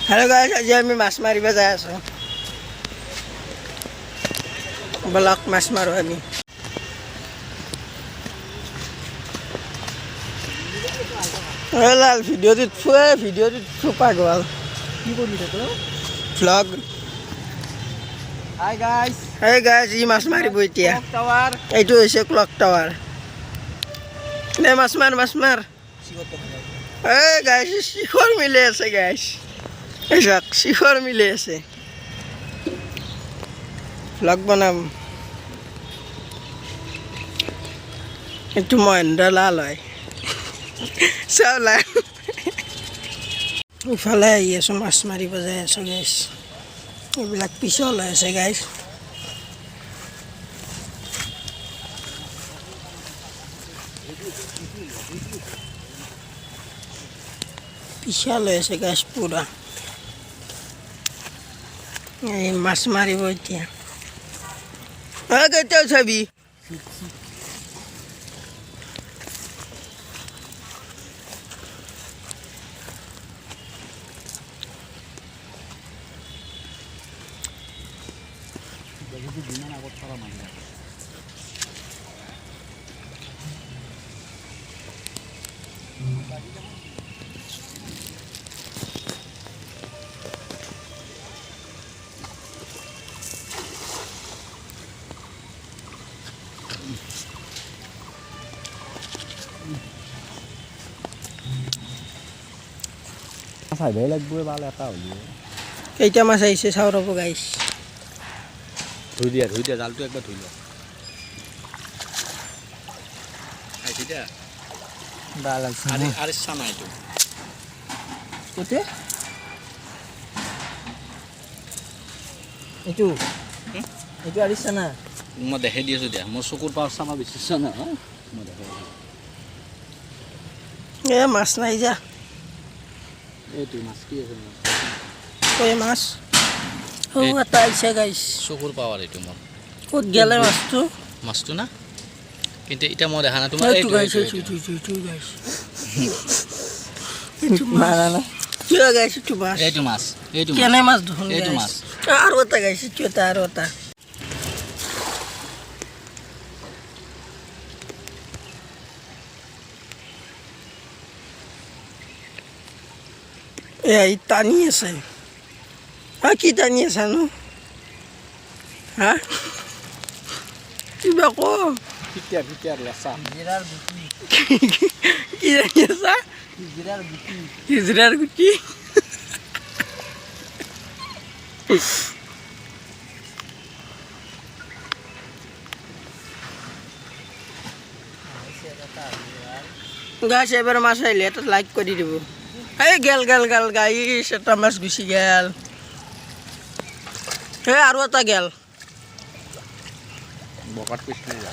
hello guys आज আমি মাছ মাৰিব যাই আছো ব্লক মাছ মাৰো আমি লাল ভিডিঅ'টো পাগল কি কৰি থাকো ব্লগ হাই গাইস ই মাছ মাৰিব এতিয়া ক্লক টাৱাৰ এইটো হৈছে ক্লক টাৱাৰ নে মাছ মাৰ এই গাইস শিখৰ মিলে আছে গাইস এইজাক শিখৰ মিলে আছে ব্লগ বনাম এইটো মহেন্দ্ৰ লাল হয় চাওলা ইফালে আহি আছো মাছ মাৰিব যাই আছো গাইস এইবিলাক পিছল হৈ আছে গাইস পিছল হৈ আছে গাইস পুৰা এই মাছ মাৰিব এতিয়া কেতিয়াও চাবি চাইবই লাগব ভাল এটা হলি কেইটা মাছ আহিছে চাও ৰব গাইস ধুই দিয়া জালটো একবার ধুই ল আইছি দা ভাল আছে আরে সানা এটা কোতে এইটো আৰিছা না মই দেখাই দি আছো দিয়া মোৰ চকুৰ পাৱাৰ চামা বেছি না মই দেখাই এ মাছ নাই যা এইটো মাছ কি আছে কই মাছ ও এটা আইছে গাইস চকুৰ পাৱাৰ এইটো মোৰ ক'ত গেলে মাছটো না কিন্তু এটা মই দেখা না তোমাৰ এইটো গাইস না কি গাইস এইটো মাছ কেনে মাছ ধুন এইটো মাছ আৰু এটা গাইস কিটা আৰু এটা এই টানি আছে কি টানি আছে নো হা কিবা ক ভিতর লেসা জিরার গুটি কি টানি আছে জিরার গুটি গাছ এবার মাছ আইলে এটা লাইক করে দিব এই গেল গাইস এটা মাছ গুছি গেল হে আৰু এটা গেল বকাট কৃষ্ণ যা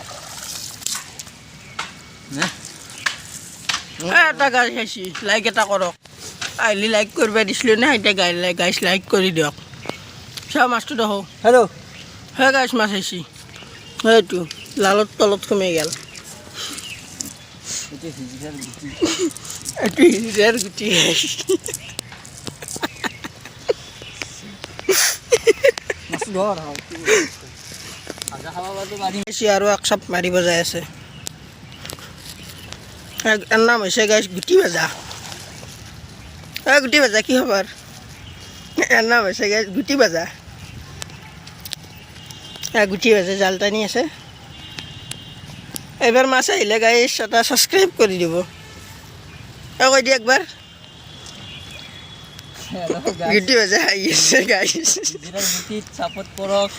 এটা গাছ খাইছি লাইক এটা কৰক আহিলে লাইক কৰিব দিছিলোঁ নে এতিয়া গাইছ লাইক কৰি দিয়ক চাওঁ মাছটো দেখো হেল্ল' হে গাইছ মাছ আহিছি সেইটো লালত তলত সোমাই গেল এইটো হিজিৰাৰ গুটি আৰু এক চাপ মাৰিব যাই আছে এৰ নাম হৈছে গাইছ গুটি ভাজা গুটি ভাজা কি খবৰ এর নাম হৈছে গাইছ গুটি ভাজা গুটি ভাজা জাল টানি আছে এবার মাছ আহিলে গাইছ এটা সাবস্ক্রাইব করে দিব কৈ দি একবার গুটি ভাজা আহি আছে গাইছ গুটি সাপোর্ট করক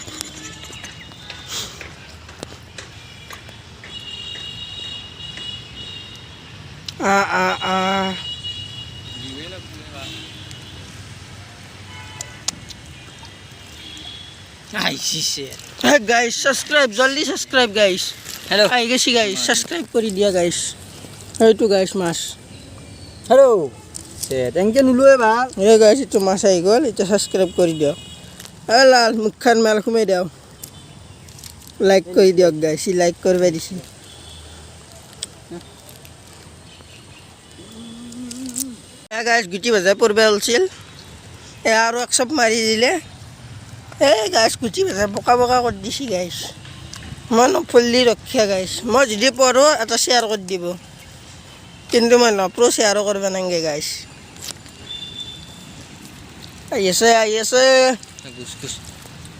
গাইছ সাবস্ক্রাইব জলদি সাবস্ক্রাইব গাইছ হ্যালো আহি গেছি গাইছ সাবস্ক্রাইব কৰি দিয়া গাইছ এইটো গাইছ মাছ হেল্ল' তেনেকে নোলোৱে ভাল এই গাইছ এইটো মাছ আহি গ'ল এতিয়া সাবস্ক্ৰাইব কৰি দিয়ক লাল মুখখন মেল সোমাই দিয়ক লাইক কৰি দিয়ক গাইছ লাইক কৰিব দিছি গাইছ গুটি ভাজা পৰবে ওলছিল আৰু এক চপ মাৰি দিলে এই গাছ গুচি পেলাই বোকা বোকা কৰি দিছি গাইছ মই নফুল্লি ৰক্ষা গাইছ মই যদি পঢ়োঁ এটা শ্বেয়াৰ কৰি দিব কিন্তু মই নপঢ়ো শ্বেয়াৰো কৰিব নালাগে গাইছ আহি আছে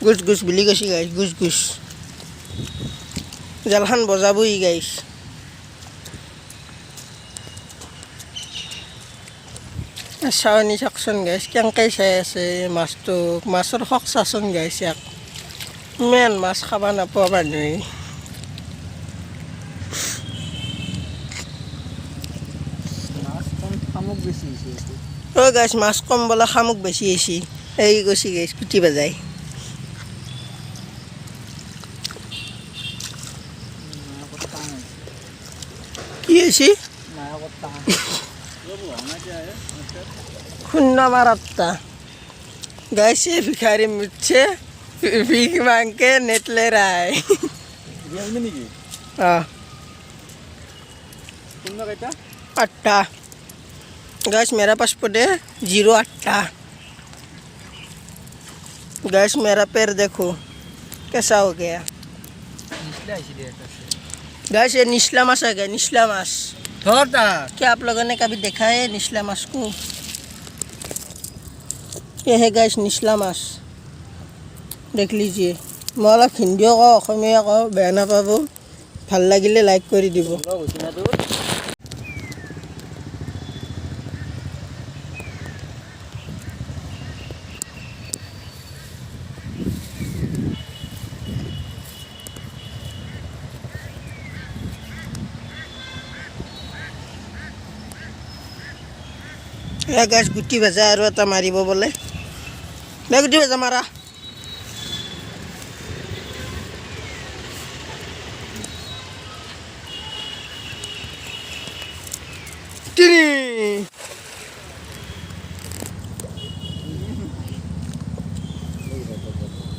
গুচ গুচ বুলি কৈছে গাইছ গুচ গুচ জালখন বজাবই গাইছ চাৱনি চাওকচোন গাইছ কেনেকৈ চাই আছে মাছটো মাছৰ শখ চাচোন গাইছ ইয়াক ইমান মাছ খাব নাপোৱা মানুহে অ' গাইছ মাছ কম বোলে শামুক বেছি আহিছে এই গৈছে গাইছ কুটি বাজাই কি হৈছে 0 गाइस ये भिखारी मुझसे भीख मांग के नेट ले रहा है हाँ 8 गाइस मेरा पासपोर्ट है 08 गाइस मेरा पैर देखो कैसा हो गया गाइस ये निचला मास आ गया निचला मास क्या आप लोगों ने कभी देखा है निचला मास को ये है गाइस निचला मास देख लीजिए मैं अलग हिंदी को অসমীয়া को বেয়া নাপাব ভাল লাগিলে লাইক কৰি দিব या गाइस गुटी भाजा আৰু এটা মাৰিব বলে দে গুটি ভাজা মাৰা তিনি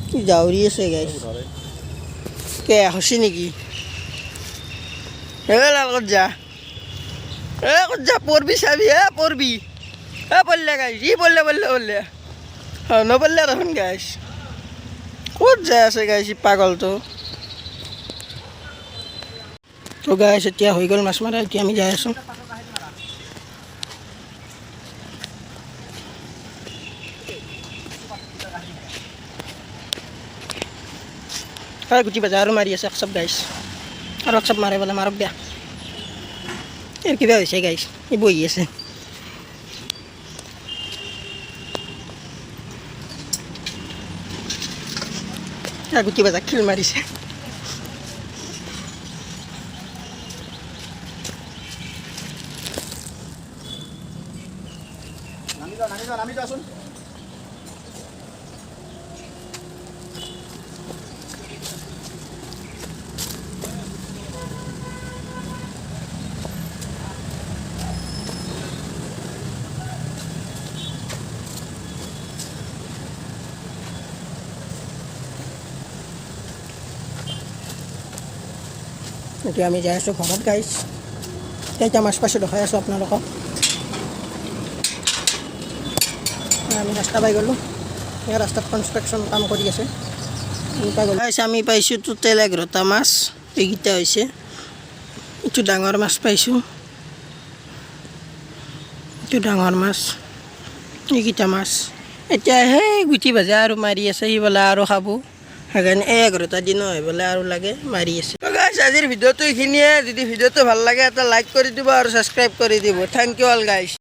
কি জাউৰি আছে গাইস কে হসি নেকি এ লাল কত যা পড়বি চাবি পড়বি পড়লে গাইছ ই পড়লে নপড়লে দেখোন গাইছ ক'ত যাই আছে গাইছ পাগলটো তো গাইছ এতিয়া হৈ গ'ল মাছ মাৰা এতিয়া আমি যাই আছোঁ গুটি বাজা আৰু মাৰি আছে একচপ গাইছ আৰু একচপ মাৰে বোলে মাৰক দিয়া এৰ কিবা হৈছে গাইছ ই বহি আছে গুটি বাজা খিল মাৰিছে নামি যাচোন এতিয়া আমি যাই আছোঁ ঘৰত গাইছ এতিয়া মাছ পাইছোঁ দেখাই আছোঁ আপোনালোকক আমি ৰাস্তা পাই গ'লোঁ এই ৰাস্তাত কনষ্ট্ৰাকশ্যন কাম কৰি আছে আমি পাইছোঁ টোটেল 11টা মাছ এইকেইটা হৈছে এইটো ডাঙৰ মাছ পাইছোঁ এইটো ডাঙৰ মাছ এইকেইটা মাছ এতিয়া সেই গুটি ভাজা আৰু মাৰি আছে সি বোলে আৰু খাব সেইকাৰণে 11টা দিন হয় বোলে আৰু লাগে মাৰি আছে আজিৰ ভিডিঅ'টো এইখিনিয়ে যদি ভিডিঅ'টো ভাল লাগে এটা লাইক কৰি দিব আৰু ছাবস্ক্ৰাইব কৰি দিব থেংক ইউ অল গাইছ